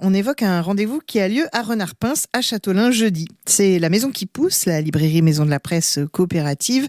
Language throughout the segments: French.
On évoque un rendez-vous qui a lieu à Renard-Pince, à Châteaulin, jeudi. C'est la Maison qui pousse, la librairie Maison de la Presse coopérative,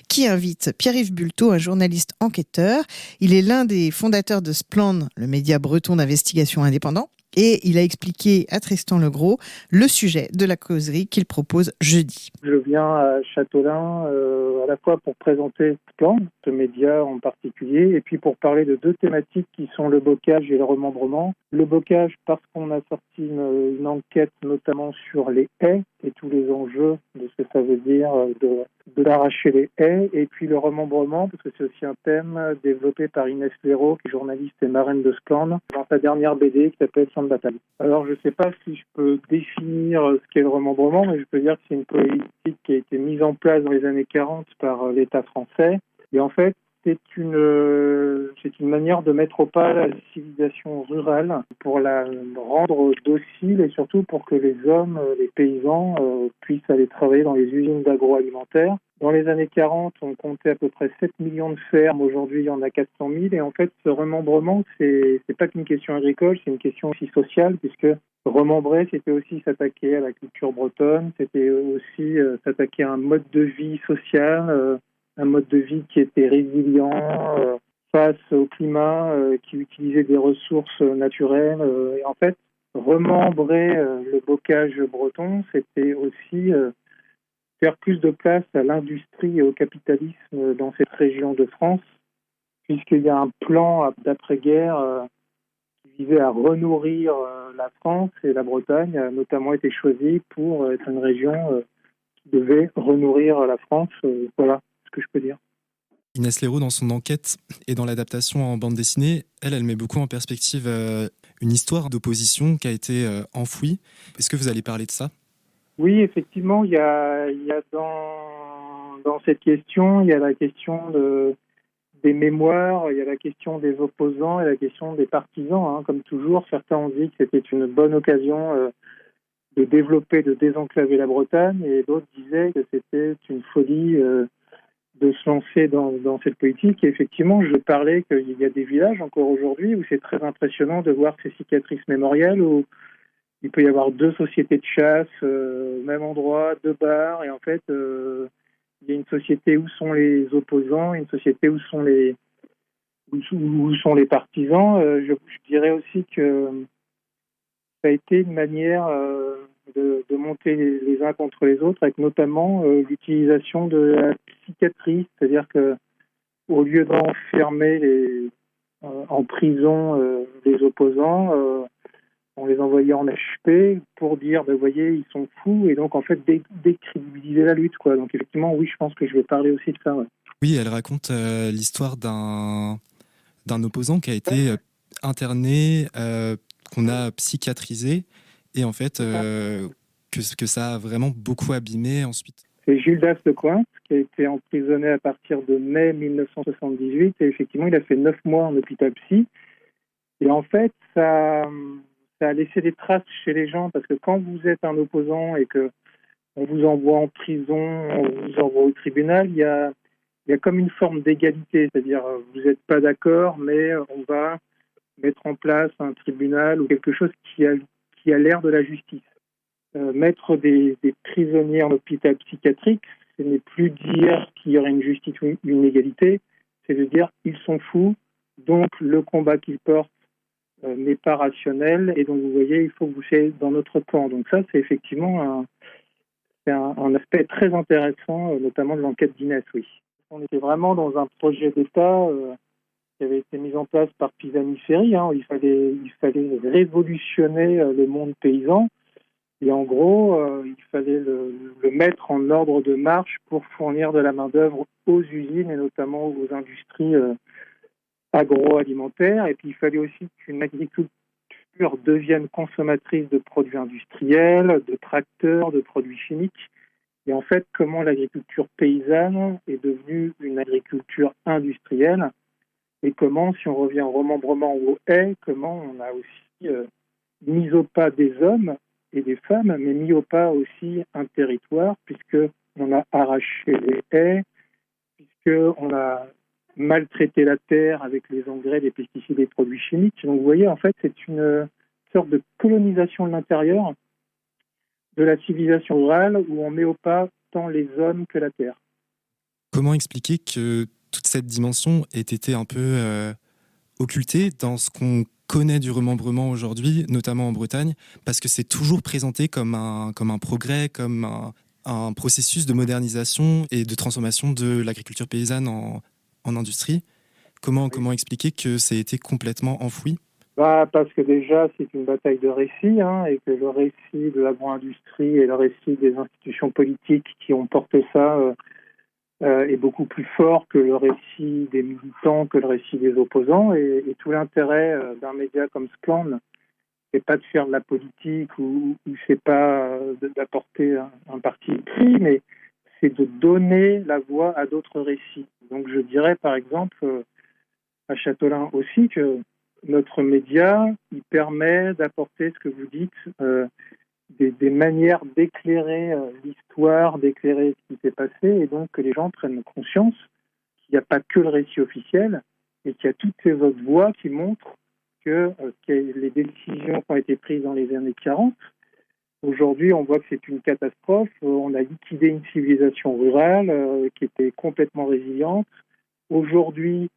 qui invite Pierre-Yves Bulto, un journaliste enquêteur. Il est l'un des fondateurs de Splan, le média breton d'investigation indépendant. Et il a expliqué à Tristan Legros le sujet de la causerie qu'il propose jeudi. Je viens à Châteaulin à la fois pour présenter Splan, ce média en particulier, et puis pour parler de deux thématiques qui sont le bocage et le remembrement. Le bocage parce qu'on a sorti une enquête notamment sur les haies et tous les enjeux de ce que ça veut dire de d'arracher les haies, et puis le remembrement parce que c'est aussi un thème développé par Inès Léraud, qui est journaliste et marraine de Splan, dans sa dernière BD qui s'appelle Champ de bataille. Alors je ne sais pas si je peux définir ce qu'est le remembrement, mais je peux dire que c'est une politique qui a été mise en place dans les années 40 par l'État français, et en fait c'est une manière de mettre au pas la civilisation rurale pour la rendre docile et surtout pour que les hommes, les paysans, puissent aller travailler dans les usines d'agroalimentaire. Dans les années 40, on comptait à peu près 7 millions de fermes. Aujourd'hui, il y en a 400 000. Et en fait, ce remembrement, c'est pas qu'une question agricole, c'est une question aussi sociale, puisque remembrer, c'était aussi s'attaquer à la culture bretonne, c'était aussi s'attaquer à un mode de vie social, un mode de vie qui était résilient face au climat, qui utilisait des ressources naturelles. Et en fait, remembrer le bocage breton, c'était aussi faire plus de place à l'industrie et au capitalisme dans cette région de France, puisqu'il y a un plan d'après-guerre qui visait à renourrir la France, et la Bretagne a notamment été choisie pour être une région qui devait renourrir la France. Voilà ce que je peux dire. Inès Léraud, dans son enquête et dans l'adaptation en bande dessinée, elle met beaucoup en perspective une histoire d'opposition qui a été enfouie. Est-ce que vous allez parler de ça ? Oui, effectivement, il y a dans cette question, il y a la question des mémoires, il y a la question des opposants et la question des partisans. Comme toujours, certains ont dit que c'était une bonne occasion de développer, de désenclaver la Bretagne, et d'autres disaient que c'était une folie de se lancer dans cette politique. Et effectivement, je parlais qu'il y a des villages encore aujourd'hui où c'est très impressionnant de voir ces cicatrices mémorielles, où il peut y avoir deux sociétés de chasse au même endroit, deux bars, et en fait, il y a une société où sont les opposants, une société où sont les partisans. Je dirais aussi que ça a été une manière de monter les uns contre les autres, avec notamment l'utilisation de la psychiatrie, c'est-à-dire que au lieu d'enfermer en prison les opposants, on les envoyait en HP pour dire, vous voyez, ils sont fous, et donc en fait décrédibiliser la lutte, quoi. Donc effectivement, oui, je pense que je vais parler aussi de ça. Ouais. Oui, elle raconte l'histoire d'un opposant qui a été interné, qu'on a psychiatrisé, et en fait que ça a vraiment beaucoup abîmé ensuite. C'est Gildas de Cointe qui a été emprisonné à partir de mai 1978, et effectivement, il a fait 9 mois en hôpital psy. Et en fait, ça a laissé des traces chez les gens, parce que quand vous êtes un opposant et que on vous envoie en prison, on vous envoie au tribunal, il y a comme une forme d'égalité, c'est-à-dire vous n'êtes pas d'accord, mais on va mettre en place un tribunal ou quelque chose qui a l'air de la justice. Mettre des prisonniers en hôpital psychiatrique, ce n'est plus dire qu'il y aurait une justice ou une égalité, c'est de dire ils sont fous, donc le combat qu'ils portent n'est pas rationnel, et donc vous voyez, il faut que vous soyez dans notre camp. Donc ça, c'est effectivement un aspect très intéressant, notamment de l'enquête d'Inès, oui. On était vraiment dans un projet d'État qui avait été mis en place par Pisani-Ferry. Il fallait révolutionner le monde paysan. Et en gros, il fallait le mettre en ordre de marche pour fournir de la main-d'œuvre aux usines et notamment aux industries agroalimentaires. Et puis, il fallait aussi qu'une agriculture devienne consommatrice de produits industriels, de tracteurs, de produits chimiques. Et en fait, comment l'agriculture paysanne est devenue une agriculture industrielle, et comment, si on revient au remembrement ou aux haies, comment on a aussi mis au pas des hommes et des femmes, mais mis au pas aussi un territoire, puisqu'on a arraché les haies, puisqu'on a maltraité la terre avec les engrais, les pesticides et les produits chimiques. Donc vous voyez, en fait, c'est sorte de colonisation de l'intérieur de la civilisation rurale où on met au pas tant les hommes que la terre. Comment expliquer que toute cette dimension ait été un peu occultée dans ce qu'on connaît du remembrement aujourd'hui, notamment en Bretagne, parce que c'est toujours présenté comme un progrès, comme un processus de modernisation et de transformation de l'agriculture paysanne en industrie. Comment expliquer que ça a été complètement enfoui? Parce que déjà, c'est une bataille de récits, et que le récit de l'agro-industrie et le récit des institutions politiques qui ont porté ça est beaucoup plus fort que le récit des militants, que le récit des opposants. Et tout l'intérêt d'un média comme Skandl, c'est pas de faire de la politique ou c'est pas d'apporter un parti pris, mais c'est de donner la voix à d'autres récits. Donc je dirais par exemple à Châtelain aussi que notre média, il permet d'apporter ce que vous dites, des manières d'éclairer l'histoire, d'éclairer ce qui s'est passé, et donc que les gens prennent conscience qu'il n'y a pas que le récit officiel, et qu'il y a toutes ces autres voix qui montrent que les décisions qui ont été prises dans les années 40, aujourd'hui on voit que c'est une catastrophe. On a liquidé une civilisation rurale qui était complètement résiliente. Aujourd'hui,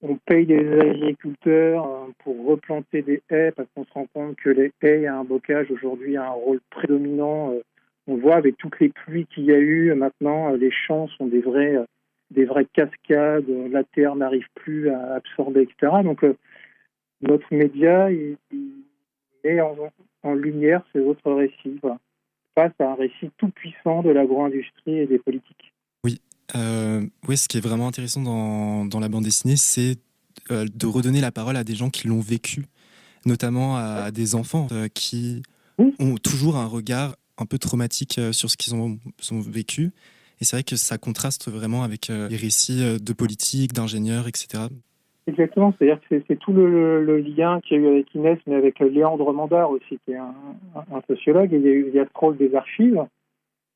on paye les agriculteurs pour replanter des haies parce qu'on se rend compte que les haies et un bocage aujourd'hui a un rôle prédominant. On voit avec toutes les pluies qu'il y a eu maintenant, les champs sont des vraies cascades, la terre n'arrive plus à absorber, etc. Donc notre média il met en lumière ces autres récits, voilà, face à un récit tout puissant de l'agro-industrie et des politiques. Oui, ce qui est vraiment intéressant dans la bande dessinée, c'est de redonner la parole à des gens qui l'ont vécu, notamment à des enfants qui ont toujours un regard un peu traumatique sur ce qu'ils ont vécu. Et c'est vrai que ça contraste vraiment avec les récits de politique, d'ingénieurs, etc. Exactement, c'est-à-dire que c'est tout le lien qu'il y a eu avec Inès, mais avec Léandre Mandard aussi, qui est un sociologue. Et il y a ce rôle des archives.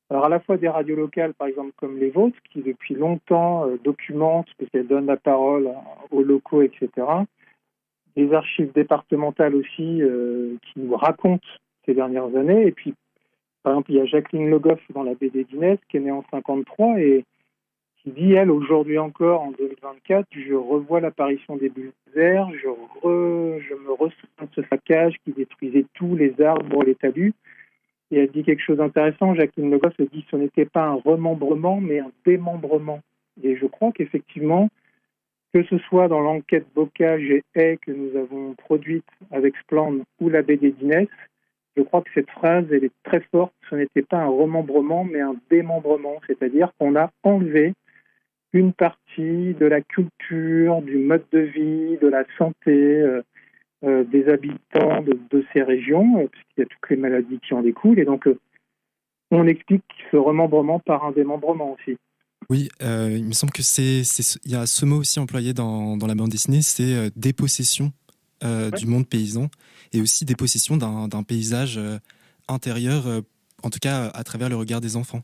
Alors à la fois des radios locales, par exemple comme les vôtres, qui depuis longtemps documentent, parce qu'elles donnent la parole aux locaux, etc. Des archives départementales aussi qui nous racontent ces dernières années. Et puis, par exemple, il y a Jacqueline Le Goff dans la BD d'Inès, qui est née en 53 et qui dit, elle, aujourd'hui encore, en 2024, je revois l'apparition des bulldozers, je me ressens ce saccage qui détruisait tous les arbres, les talus. Et elle dit quelque chose d'intéressant. Jacqueline Le Goff dit que ce n'était pas un remembrement, mais un démembrement. Et je crois qu'effectivement, que ce soit dans l'enquête bocage et haies que nous avons produite avec Skandl ou la BD d'Inès, je crois que cette phrase, elle est très forte. Ce n'était pas un remembrement, mais un démembrement. C'est-à-dire qu'on a enlevé une partie de la culture, du mode de vie, de la santé, des habitants de ces régions, puisqu'il y a toutes les maladies qui en découlent. Et donc, on explique ce remembrement par un démembrement aussi. Oui, il me semble que il y a ce mot aussi employé dans la bande dessinée, c'est dépossession du monde paysan et aussi dépossession d'un paysage intérieur, en tout cas à travers le regard des enfants.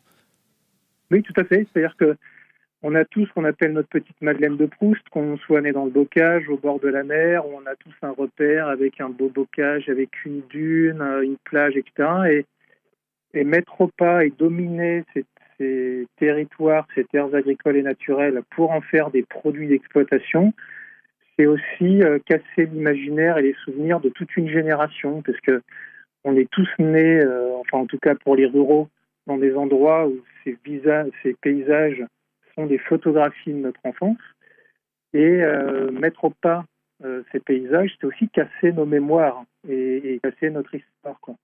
Oui, tout à fait. C'est-à-dire que on a tous ce qu'on appelle notre petite Madeleine de Proust, qu'on soit né dans le bocage, au bord de la mer, où on a tous un repère avec un beau bocage, avec une dune, une plage, etc. Et mettre au pas et dominer ces territoires, ces terres agricoles et naturelles pour en faire des produits d'exploitation, c'est aussi casser l'imaginaire et les souvenirs de toute une génération, parce que on est tous nés, enfin en tout cas pour les ruraux, dans des endroits où ces paysages sont des photographies de notre enfance. Et mettre au pas ces paysages, c'est aussi casser nos mémoires et casser notre histoire, quoi.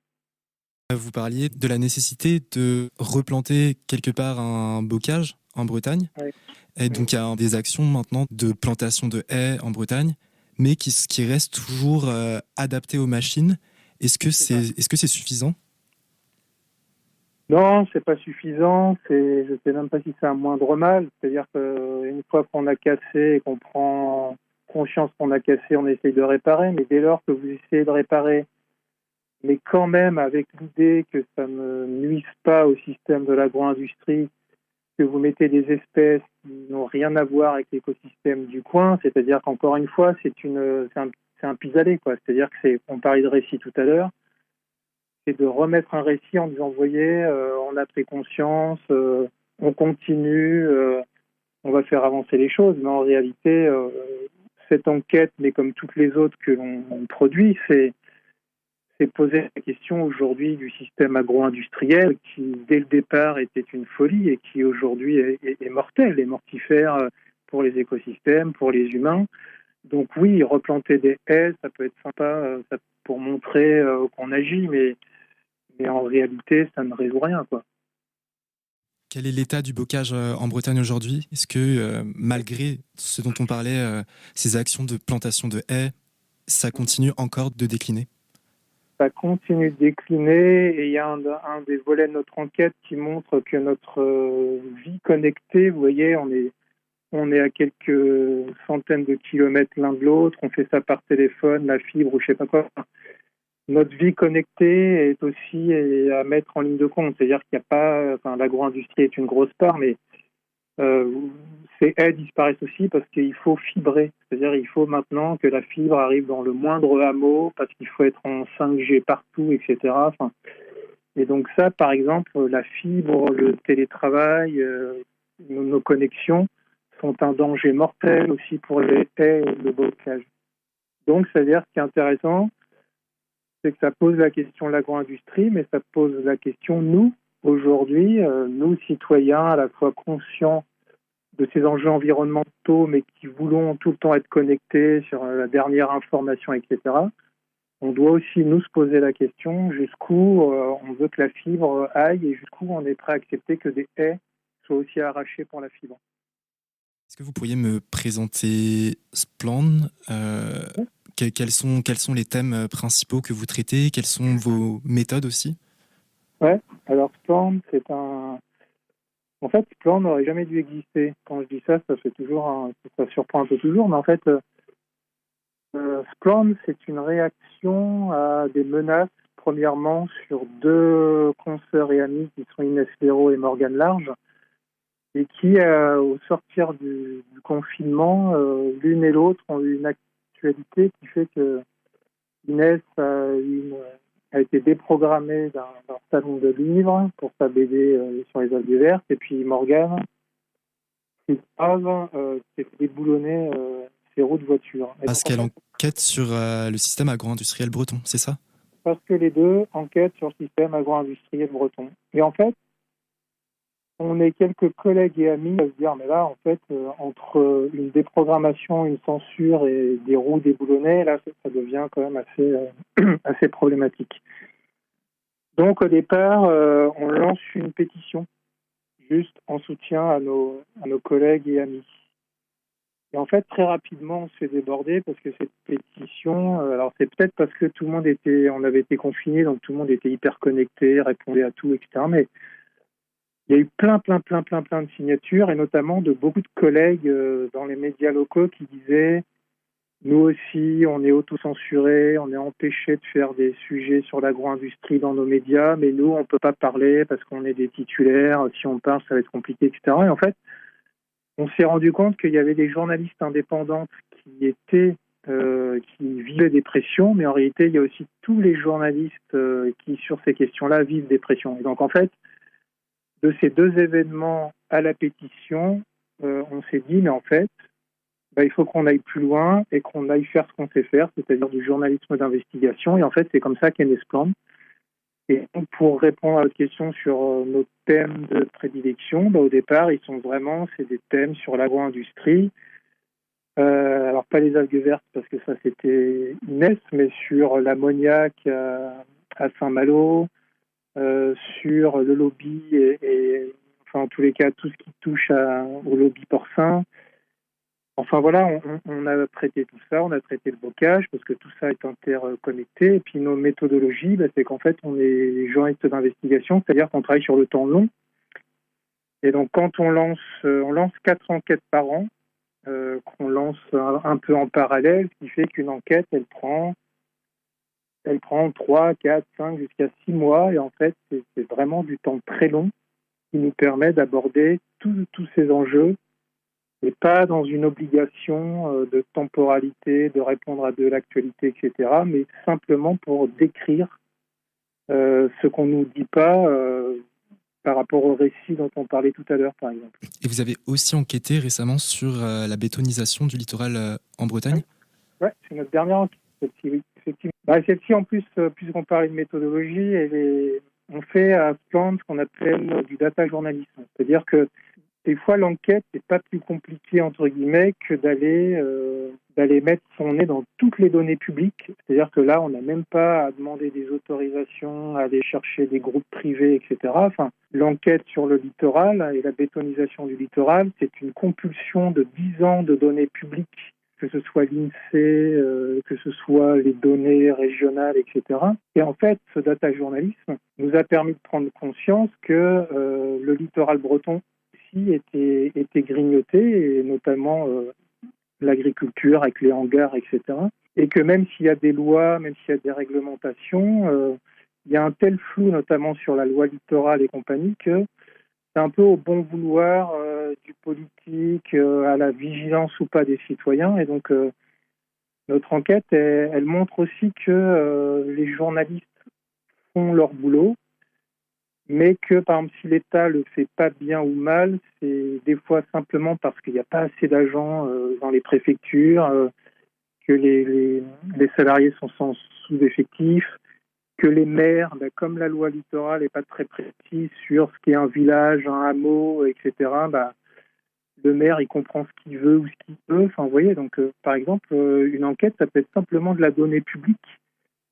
Vous parliez de la nécessité de replanter quelque part un bocage en Bretagne. Oui. Et donc, il y a des actions maintenant de plantation de haies en Bretagne, mais qui restent toujours adaptées aux machines. Est-ce que c'est suffisant ? Non, c'est pas suffisant. Je ne sais même pas si c'est un moindre mal. C'est-à-dire qu'une fois qu'on a cassé et qu'on prend conscience qu'on a cassé, on essaye de réparer. Mais dès lors que vous essayez de réparer, mais quand même avec l'idée que ça ne nuise pas au système de l'agro-industrie, que vous mettez des espèces qui n'ont rien à voir avec l'écosystème du coin, c'est-à-dire qu'encore une fois, c'est c'est un pis-aller, quoi. C'est-à-dire que on parlait de récit tout à l'heure, c'est de remettre un récit en disant, vous voyez, on a pris conscience, on continue, on va faire avancer les choses, mais en réalité, cette enquête, mais comme toutes les autres que l'on produit, c'est poser la question aujourd'hui du système agro-industriel qui, dès le départ, était une folie et qui aujourd'hui est mortel et mortifère pour les écosystèmes, pour les humains. Donc oui, replanter des haies, ça peut être sympa pour montrer qu'on agit, mais en réalité, ça ne résout rien, quoi. Quel est l'état du bocage en Bretagne aujourd'hui? Est-ce que, malgré ce dont on parlait, ces actions de plantation de haies, ça continue encore de décliner? Ça continue de décliner et il y a un des volets de notre enquête qui montre que notre vie connectée, vous voyez, on est à quelques centaines de kilomètres l'un de l'autre, on fait ça par téléphone, la fibre ou je sais pas quoi. Notre vie connectée est aussi à mettre en ligne de compte. C'est-à-dire qu'il n'y a pas, l'agro-industrie est une grosse part, mais ces haies disparaissent aussi parce qu'il faut fibrer. C'est-à-dire qu'il faut maintenant que la fibre arrive dans le moindre hameau parce qu'il faut être en 5G partout, etc. Et donc ça, par exemple, la fibre, le télétravail, nos connexions sont un danger mortel aussi pour les haies et le bocage. Donc, c'est-à-dire ce qui est intéressant, c'est que ça pose la question de l'agro-industrie, mais ça pose la question, nous, aujourd'hui, nous, citoyens, à la fois conscients de ces enjeux environnementaux, mais qui voulons tout le temps être connectés sur la dernière information, etc. On doit aussi nous se poser la question jusqu'où on veut que la fibre aille et jusqu'où on est prêt à accepter que des haies soient aussi arrachées pour la fibre. Est-ce que vous pourriez me présenter Splend? Quels sont les thèmes principaux que vous traitez? Quelles sont vos méthodes aussi? Ouais, alors Splend, c'est un... En fait, Splend n'aurait jamais dû exister. Quand je dis ça, ça surprend un peu toujours, mais en fait, Splend, c'est une réaction à des menaces, premièrement, sur deux consoeurs et amis qui sont Inès Léraud et Morgane Large, et qui, au sortir du confinement, l'une et l'autre ont eu une actualité qui fait que Inès a été déprogrammée d'un salon de livres pour sa BD sur les algues vertes, et puis Morgane, c'est grave, s'est fait déboulonner ses roues de voiture. Parce qu'elle enquête sur le système agro-industriel breton, c'est ça? Parce que les deux enquêtent sur le système agro-industriel breton. Et en fait, on est quelques collègues et amis à se dire, mais là, en fait, entre une déprogrammation, une censure et des roues déboulonnées, là, ça devient quand même assez problématique. Donc, au départ, on lance une pétition, juste en soutien à nos collègues et amis. Et en fait, très rapidement, on se fait déborder parce que cette pétition, alors c'est peut-être parce que on avait été confinés, donc tout le monde était hyper connecté, répondait à tout, etc. Mais il y a eu plein de signatures, et notamment de beaucoup de collègues dans les médias locaux qui disaient « Nous aussi, on est auto-censurés, on est empêchés de faire des sujets sur l'agro-industrie dans nos médias, mais nous, on ne peut pas parler parce qu'on est des titulaires, si on parle, ça va être compliqué, etc. » Et en fait, on s'est rendu compte qu'il y avait des journalistes indépendantes qui vivaient des pressions, mais en réalité, il y a aussi tous les journalistes qui, sur ces questions-là, vivent des pressions. Et donc, en fait, de ces deux événements à la pétition, on s'est dit, mais en fait, il faut qu'on aille plus loin et qu'on aille faire ce qu'on sait faire, c'est-à-dire du journalisme d'investigation. Et en fait, c'est comme ça qu'est né Splend. Et donc, pour répondre à votre question sur nos thèmes de prédilection, au départ, c'est des thèmes sur l'agro-industrie. Alors, pas les algues vertes, parce que ça, c'était Inès, mais sur l'ammoniac à Saint-Malo, sur le lobby et en tous les cas, tout ce qui touche au lobby porcin. Enfin voilà, on a traité tout ça, on a traité le bocage, parce que tout ça est interconnecté. Et puis nos méthodologies, c'est qu'en fait, on est journalistes d'investigation, c'est-à-dire qu'on travaille sur le temps long. Et donc quand on lance 4 enquêtes par an, qu'on lance un peu en parallèle, ce qui fait qu'une enquête, elle prend 3, 4, 5, jusqu'à 6 mois. Et en fait, c'est vraiment du temps très long qui nous permet d'aborder tous ces enjeux et pas dans une obligation de temporalité, de répondre à de l'actualité, etc., mais simplement pour décrire ce qu'on ne nous dit pas par rapport au récit dont on parlait tout à l'heure, par exemple. Et vous avez aussi enquêté récemment sur la bétonisation du littoral en Bretagne ? Oui, c'est notre dernière enquête, celle-ci, oui, effectivement. Celle-ci, en plus, puisqu'on parlait de méthodologie, on fait à Splend ce qu'on appelle du data journalisme. C'est-à-dire que des fois, l'enquête n'est pas plus compliquée, entre guillemets, que d'aller mettre son nez dans toutes les données publiques. C'est-à-dire que là, on n'a même pas à demander des autorisations, à aller chercher des groupes privés, etc. Enfin, l'enquête sur le littoral et la bétonisation du littoral, c'est une compulsion de 10 ans de données publiques, que ce soit l'INSEE, que ce soit les données régionales, etc. Et en fait, ce data journalisme nous a permis de prendre conscience que le littoral breton était grignoté, et notamment l'agriculture avec les hangars, etc. Et que même s'il y a des lois, même s'il y a des réglementations, il y a un tel flou, notamment sur la loi littorale et compagnie, que c'est un peu au bon vouloir du politique, à la vigilance ou pas des citoyens. Et donc, notre enquête, elle montre aussi que les journalistes font leur boulot, mais que, par exemple, si l'État le fait pas bien ou mal, c'est des fois simplement parce qu'il n'y a pas assez d'agents dans les préfectures, que les salariés sont sans sous-effectifs, que les maires, comme la loi littorale n'est pas très précise sur ce qu'est un village, un hameau, etc., le maire, il comprend ce qu'il veut ou ce qu'il veut. Enfin, vous voyez, donc, par exemple, une enquête, ça peut être simplement de la donnée publique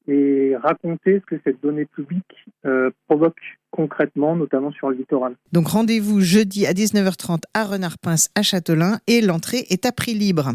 et raconter ce que cette donnée publique provoque concrètement, notamment sur le littoral. Donc rendez-vous jeudi à 19h30 à Renard-Pince à Châtelain et l'entrée est à prix libre.